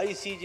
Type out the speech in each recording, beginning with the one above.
ICJ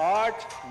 8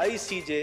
ICJ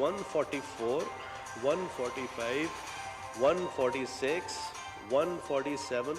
144, 145, 146, 147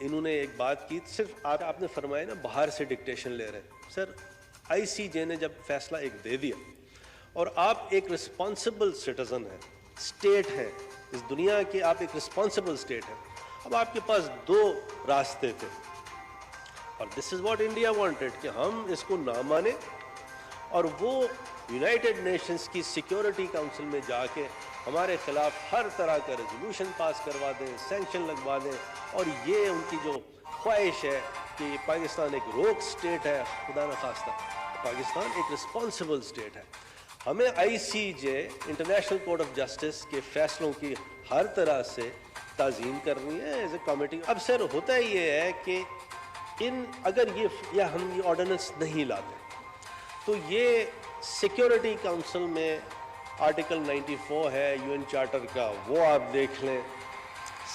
انہوں نے ایک بات کی, صرف آپ نے فرمایا نا باہر سے ڈکٹیشن لے رہے ہیں. سر آئی سی جے نے جب فیصلہ ایک دے دیا اور آپ ایک رسپانسبل سٹیزن ہیں, اسٹیٹ ہے اس دنیا کے, آپ ایک رسپانسبل اسٹیٹ ہیں, اب آپ کے پاس دو راستے تھے اور دس از واٹ انڈیا وانٹیڈ کہ ہم اس کو نہ مانیں اور وہ یونائٹڈ نیشنز کی سیکیورٹی کونسل میں جا کے ہمارے خلاف ہر طرح کا ریزولوشن پاس کروا دیں, سینکشن لگوا دیں, اور یہ ان کی جو خواہش ہے کہ پاکستان ایک روک اسٹیٹ ہے, خدا نخواستہ پاکستان ایک رسپانسبل اسٹیٹ ہے. ہمیں آئی C J international court of justice کے فیصلوں کی ہر طرح سے تعظیم کرنی ہے ایز اے کمیٹی. اب سر ہوتا یہ ہے کہ اگر ہم یہ آرڈیننس نہیں لاتے تو یہ سیکیورٹی کونسل میں آرٹیکل 94 ہے یو این چارٹر کا, وہ آپ دیکھ لیں,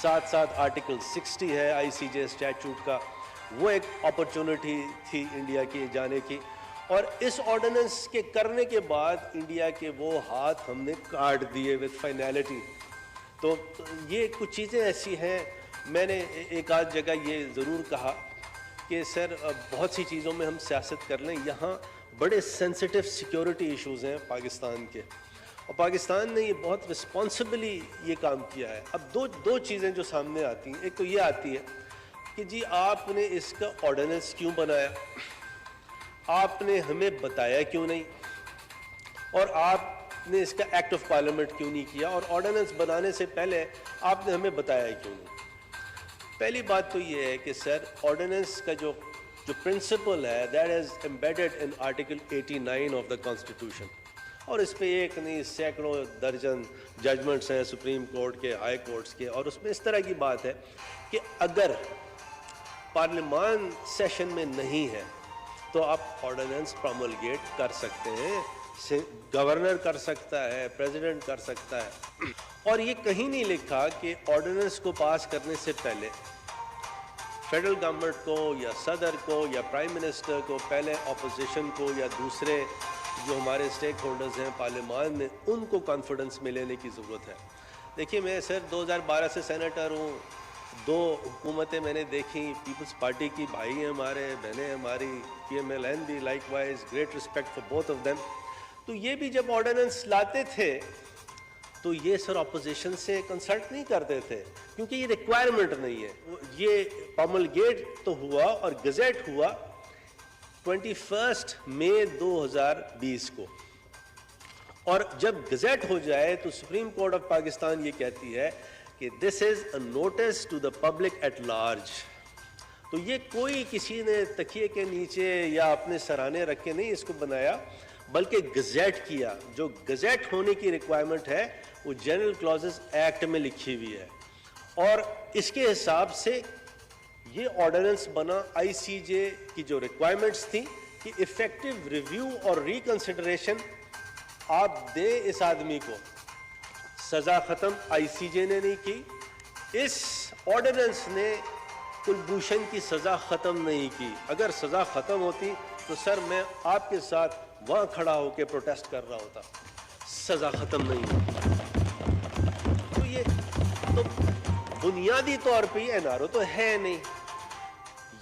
ساتھ ساتھ آرٹیکل 60 ہے آئی سی جے اسٹیچوٹ کا, وہ ایک اپرچونٹی تھی انڈیا کی جانے کی, اور اس آرڈیننس کے کرنے کے بعد انڈیا کے وہ ہاتھ ہم نے کاٹ دیے وتھ فائنالٹی. تو یہ کچھ چیزیں ایسی ہیں, میں نے ایک آدھ جگہ یہ ضرور کہا کہ سر بہت سی چیزوں میں ہم سیاست کر لیں, یہاں بڑے سینسٹیو سیکیورٹی ایشوز ہیں پاکستان کے, اور پاکستان نے یہ بہت رسپانسبلی یہ کام کیا ہے. اب دو چیزیں جو سامنے آتی ہیں, ایک تو یہ آتی ہے کہ جی آپ نے اس کا آرڈیننس کیوں بنایا, آپ نے ہمیں بتایا کیوں نہیں, اور آپ نے اس کا ایکٹ آف پارلیمنٹ کیوں نہیں کیا, اور آرڈیننس بنانے سے پہلے آپ نے ہمیں بتایا کیوں نہیں. پہلی بات تو یہ ہے کہ سر آرڈیننس کا جو پرنسپل ہے that is embedded in article 89 of the constitution, اور اس پہ ایک نہیں سینکڑوں درجن ججمنٹس ہیں سپریم کورٹ کے, ہائی کورٹس کے, اور اس میں اس طرح کی بات ہے کہ اگر پارلیمان سیشن میں نہیں ہے تو آپ آرڈیننس پروملگیٹ کر سکتے ہیں, گورنر کر سکتا ہے, پریزیڈنٹ کر سکتا ہے. اور یہ کہیں نہیں لکھا کہ آرڈیننس کو پاس کرنے سے پہلے فیڈرل گورنمنٹ کو یا صدر کو یا پرائم منسٹر کو پہلے اپوزیشن کو یا دوسرے جو ہمارے اسٹیک ہولڈرز ہیں پارلیمان میں ان کو کانفیڈنس میں لینے کی ضرورت ہے. دیکھیے میں سر 2012 سے سینیٹر ہوں, 2 حکومتیں میں نے دیکھی, پیپلز پارٹی کی بھائی ہیں ہمارے, بہنیں ہماری, پی ایم ایل این بھی like wise, great respect for both of them. تو یہ بھی جب آرڈیننس لاتے تھے تو یہ سر اپوزیشن سے کنسلٹ نہیں کرتے تھے کیونکہ یہ ریکوائرمنٹ نہیں ہے. یہ پروملگیٹ تو ہوا اور گزٹ ہوا 21 مئی 2020 کو, اور جب گزٹ ہو جائے تو سپریم کورٹ آف پاکستان یہ کہتی ہے کہ this is a notice to the public at large. تو یہ کوئی کسی نے تکیے کے نیچے یا اپنے سرانے رکھ کے نہیں اس کو بنایا, بلکہ گزٹ کیا. جو گزٹ ہونے کی ریکوائرمنٹ ہے وہ جنرل کلازز ایکٹ میں لکھی ہوئی ہے, اور اس کے حساب سے یہ آرڈیننس بنا. آئی سی جے کی جو ریکوائرمنٹس تھیں کہ افیکٹو ریویو اور ریکنسیڈریشن آپ دیں اس آدمی کو, سزا ختم آئی سی جے نے نہیں کی. اس آرڈیننس نے کلبھوشن کی سزا ختم نہیں کی. اگر سزا ختم ہوتی تو سر میں آپ کے ساتھ وہاں کھڑا ہو کے پروٹیسٹ کر رہا ہوتا. سزا ختم نہیں ہوئی تو یہ تو بنیادی طور پہ این آر او تو ہے نہیں.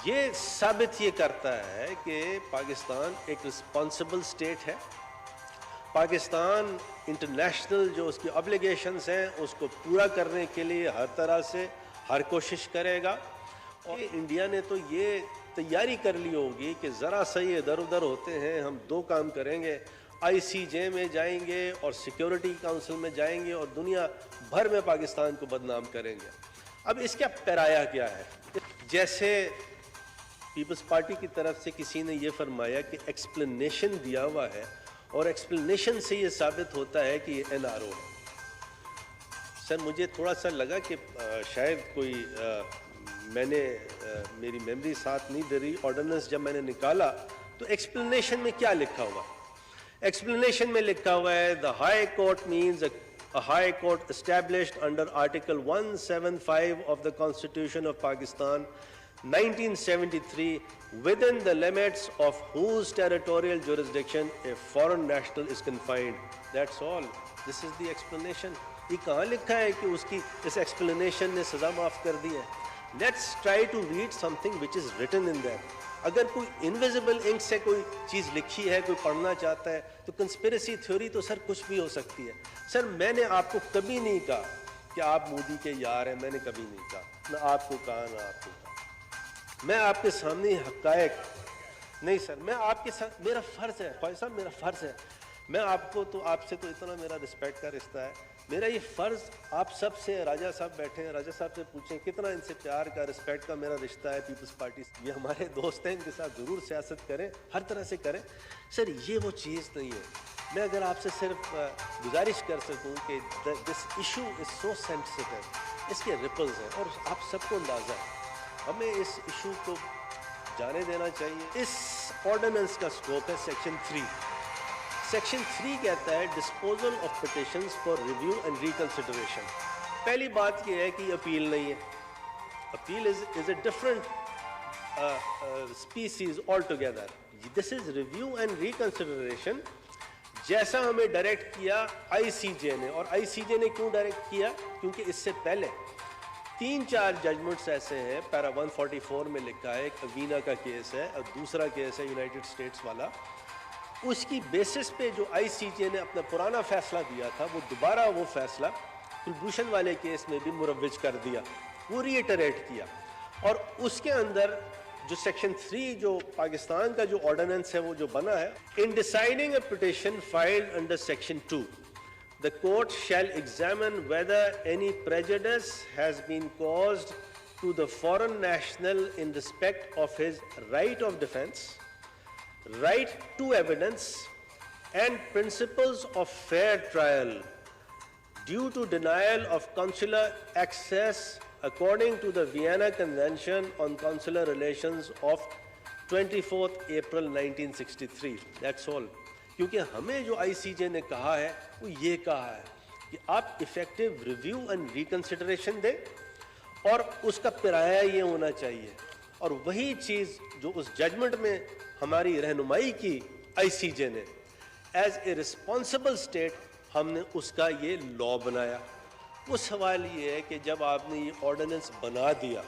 یہ ثابت یہ کرتا ہے کہ پاکستان ایک رسپانسبل اسٹیٹ ہے. پاکستان انٹرنیشنل جو اس کی obbligations ہیں اس کو پورا کرنے کے لیے ہر طرح سے ہر کوشش کرے گا. اور انڈیا نے تو یہ تیاری کر لی ہوگی کہ ذرا سا یہ ادھر ادھر ہوتے ہیں, ہم 2 کام کریں گے, آئی سی جے میں جائیں گے اور سیکیورٹی کونسل میں جائیں گے اور دنیا بھر میں پاکستان کو بدنام کریں گے. اب اس کا پیرایا کیا ہے؟ جیسے پیپلز پارٹی کی طرف سے کسی نے یہ فرمایا کہ ایکسپلینیشن دیا ہوا ہے اور ایکسپلینیشن سے یہ ثابت ہوتا ہے کہ یہ این آر او ہے. سر مجھے تھوڑا سا لگا کہ شاید کوئی میں نے میری میموری ساتھ نہیں دے رہی. آرڈیننس جب میں نے نکالا تو ایکسپلینیشن میں کیا لکھا ہوا؟ ایکسپلینیشن میں لکھا ہوا ہے the high court means a high court established under article 175 of the Constitution of Pakistan 1973 within the limits of whose territorial jurisdiction a foreign national is confined. That's all. This is the explanation. یہ کہاں لکھا ہے کہ اس کی اس explanation نے سزا معاف کر دی ہے؟ Let's try to read something which is written in there. اگر کوئی انویزیبل انک سے کوئی چیز لکھی ہے, کوئی پڑھنا چاہتا ہے, تو کنسپیریسی تھیوری تو سر کچھ بھی ہو سکتی ہے. سر میں نے آپ کو کبھی نہیں کہا کہ آپ مودی کے یار ہیں, میں نے کبھی نہیں کہا, نہ آپ کو کہا نہ آپ کو کہا. میں آپ کے سامنے حقائق نہیں سر, میں آپ کے ساتھ, میرا فرض ہے خواجہ صاحب, میرا فرض ہے, میں آپ کو تو آپ سے تو اتنا میرا رسپیکٹ کا رشتہ ہے, میرا یہ فرض آپ سب سے, راجہ صاحب بیٹھے ہیں, راجہ صاحب سے پوچھیں کتنا ان سے پیار کا, رسپیکٹ کا میرا رشتہ ہے پیپلز پارٹی سے. یہ ہمارے دوست ہیں, ان کے ساتھ ضرور سیاست کریں, ہر طرح سے کریں. سر یہ وہ چیز نہیں ہے. میں اگر آپ سے صرف گزارش کر سکوں کہ this issue is so sensitive, اس کے ریپلز ہیں اور آپ سب کو اندازہ ہے, ہمیں اس ایشو کو جانے دینا چاہیے. اس آرڈیننس کا اسکوپ ہے سیکشن 3. سیکشن 3 کہتا ہے disposal of petitions for review and ریکنسیڈریشن. پہلی بات یہ ہے کہ اپیل نہیں ہے. Appeal is a different species all together. This is review and ریکنسیڈریشن, جیسا ہمیں ڈائریکٹ کیا آئی سی جے نے. اور آئی سی جے نے کیوں ڈائریکٹ کیا؟ کیونکہ اس سے پہلے 3-4 ججمنٹس ایسے ہیں, پیرا 144 میں لکھا ہے, ایک اوینا کا کیس ہے اور دوسرا کیس ہے یونائٹڈ اسٹیٹس والا. اس کی بیسس پہ جو آئی سی جے نے اپنا پرانا فیصلہ دیا تھا, وہ دوبارہ وہ فیصلہ کلبھوشن والے کیس میں بھی مروج کر دیا, وہ ری ایٹریٹ کیا. اور اس کے اندر جو سیکشن 3 جو پاکستان کا جو آرڈیننس ہے وہ جو بنا ہے, in deciding a petition filed under section 2, the court shall examine whether any prejudice has been caused to the foreign national in respect of his right of defense, right to evidence, and principles of fair trial due to denial of consular access according to the Vienna Convention on Consular Relations of 24th April 1963. That's all. کیونکہ ہمیں جو آئی C جے نے کہا ہے وہ یہ کہا ہے کہ آپ افیکٹو ریویو اینڈ ریکنسیڈریشن دیں, اور اس کا پرایہ یہ ہونا چاہیے. اور وہی چیز جو اس ججمنٹ میں ہماری رہنمائی کی آئی سی جے نے, ایز اے رسپانسبل اسٹیٹ ہم نے اس کا یہ لا بنایا. وہ سوال یہ ہے کہ جب آپ نے یہ آرڈیننس بنا دیا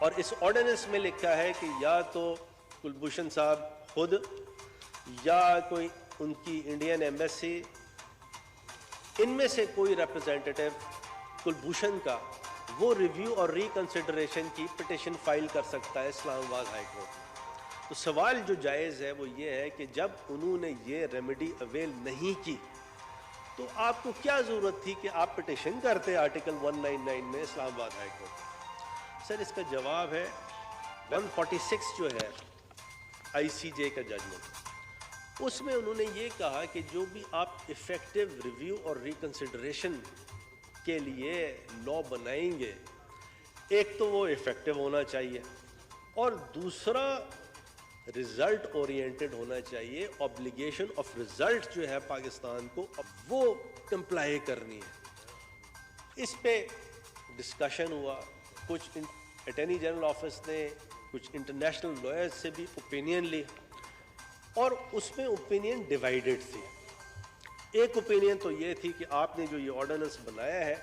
اور اس آرڈیننس میں لکھا ہے کہ یا تو کلبھوشن صاحب خود یا کوئی ان کی انڈین ایمبیسی, ان میں سے کوئی ریپرزینٹیٹیو کلبھوشن کا, وہ ریویو اور ریکنسیڈریشن کی پٹیشن فائل کر سکتا ہے اسلام آباد ہائی کورٹ میں. تو سوال جو جائز ہے وہ یہ ہے کہ جب انہوں نے یہ ریمیڈی اویل نہیں کی تو آپ کو کیا ضرورت تھی کہ آپ پٹیشن کرتے آرٹیکل 199 میں اسلام آباد ہائی کورٹ میں. سر اس کا جواب ہے 146 جو ہے آئی سی جے کا ججمنٹ, اس میں انہوں نے یہ کہا کہ جو بھی آپ افیکٹو ریویو اور ریکنسیڈریشن کے لیے لا بنائیں گے, ایک تو وہ افیکٹو ہونا چاہیے اور دوسرا رزلٹ اورینٹڈ ہونا چاہیے. آبلیگیشن آف رزلٹ جو ہے پاکستان کو اب وہ کمپلائی کرنی ہے. اس پہ ڈسکشن ہوا, کچھ اٹارنی جنرل آفس نے کچھ انٹرنیشنل لائرز سے بھی اوپینین لی, اور اس میں اوپینین ڈیوائیڈڈ تھی. ایک اوپینین تو یہ تھی کہ آپ نے جو یہ آرڈیننس بنایا ہے,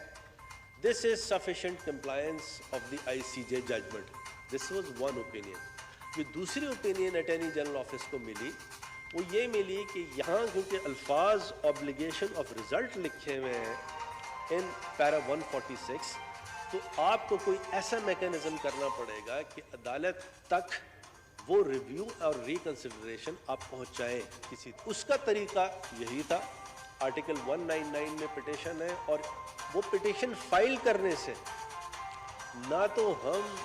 this is sufficient compliance of the I C J judgment. This was one opinion. جو دوسری اوپینین اٹارنی جنرل آفس کو ملی وہ یہ ملی کہ یہاں کیونکہ الفاظ آبلیگیشن آف رزلٹ لکھے ہوئے ہیں ان پیرا 146, تو آپ کو کوئی ایسا میکینزم کرنا پڑے گا کہ عدالت تک وہ ریویو اور ریکنسیڈریشن آپ پہنچائیں کسی. اس کا طریقہ یہی تھا. آرٹیکل 199 میں پٹیشن ہے, اور وہ پٹیشن فائل کرنے سے نہ تو ہم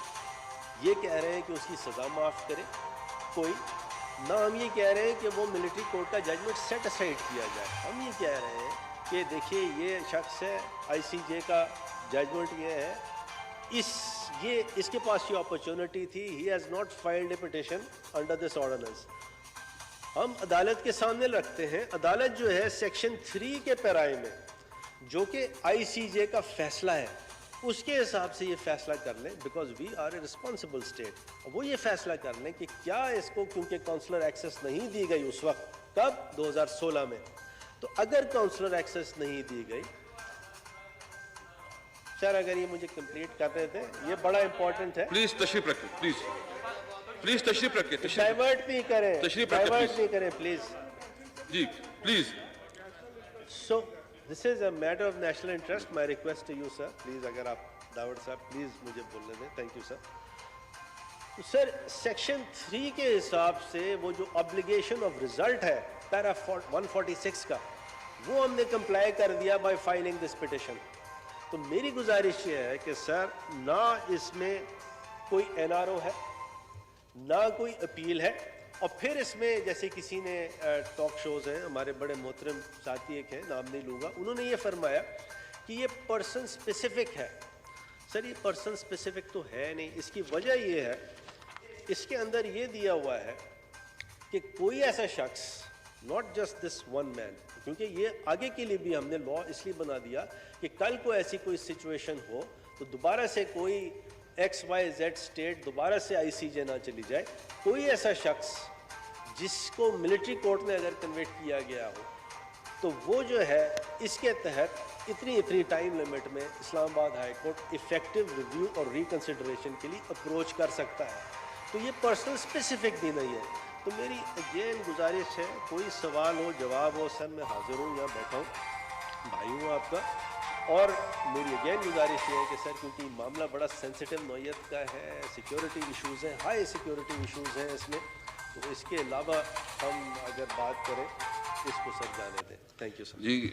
یہ کہہ رہے ہیں کہ اس کی سزا معاف کرے کوئی, نہ ہم یہ کہہ رہے ہیں کہ وہ ملٹری کورٹ کا ججمنٹ سیٹ اسائڈ کیا جائے. ہم یہ کہہ رہے ہیں کہ دیکھیے یہ شخص ہے, آئی سی جے کا ججمنٹ یہ ہے, اس کے پاس یہ اپرچونٹی تھی, he has not filed a petition under this ordinance. ہم عدالت کے سامنے رکھتے ہیں. عدالت جو ہے سیکشن 3 کے پیرائے میں جو کہ آئی سی جے کا فیصلہ ہے, اس کے حساب سے یہ فیصلہ کر لیں, because we are a responsible state. وہ یہ فیصلہ کر لیں کہ کیا اس کو, کیونکہ کاؤنسلر ایکسیس نہیں دی گئی اس وقت, کب 2016 میں, تو اگر کاؤنسلر ایکسیس نہیں دی گئی سر اگر یہ مجھے کمپلیٹ کر رہے تھے, یہ بڑا امپورٹنٹ ہے. پلیز تشریف رکھیں, پلیز تشریف رکھیں, ڈائیورٹ نہیں کریں, تشریف رکھیں, ڈائیورٹ نہیں کریں پلیز. جی please. So this is a matter of national interest. My request to you sir, please اگر آپ داوڑ صاحب پلیز مجھے بولنے دیں. Thank you sir. Sir section 3 کے حساب سے وہ جو obligation of result ہے پیرا 146 کا, وہ ہم نے کمپلائی کر دیا بائی فائلنگ دس پٹیشن. تو میری گزارش یہ ہے کہ سر نہ اس میں کوئی این آر او ہے, نہ کوئی اپیل ہے, اور پھر اس میں جیسے کسی نے ٹاک شوز ہیں, ہمارے بڑے محترم ساتھی ایک ہیں, نام نہیں لوں گا, انہوں نے یہ فرمایا کہ یہ پرسن اسپیسیفک ہے. سر یہ پرسن اسپیسیفک تو ہے نہیں. اس کی وجہ یہ ہے, اس کے اندر یہ دیا ہوا ہے کہ کوئی ایسا شخص, ناٹ جسٹ دس ون مین, کیونکہ یہ آگے کے لیے بھی ہم نے لا اس لیے بنا دیا کہ کل کو ایسی کوئی سچویشن ہو تو دوبارہ سے کوئی ایکس وائی زیڈ اسٹیٹ دوبارہ سے آئی سی جے نہ چلی جائے. کوئی ایسا شخص جس کو ملٹری کورٹ میں اگر کنویٹ کیا گیا ہو تو وہ جو ہے اس کے تحت اتنی ٹائم لمٹ میں اسلام آباد ہائی کورٹ افیکٹو ریویو اور ریکنسیڈریشن کے لیے اپروچ کر سکتا ہے. تو یہ پرسنل اسپیسیفک بھی نہیں ہے. تو میری اگین گزارش ہے, کوئی سوال ہو جواب ہو سر, میں حاضر ہوں, یہاں بیٹھا ہوں, بھائی ہوں آپ کا. اور میری اگین گزارش یہ ہے کہ سر کیونکہ معاملہ بڑا سینسٹیو نوعیت کا ہے, سیکیورٹی ایشوز ہیں, ہائی سیکیورٹی ایشوز ہیں اس میں, تو اس کے علاوہ ہم اگر بات کریں اس کو سر جانے دیں. Thank you sir. جی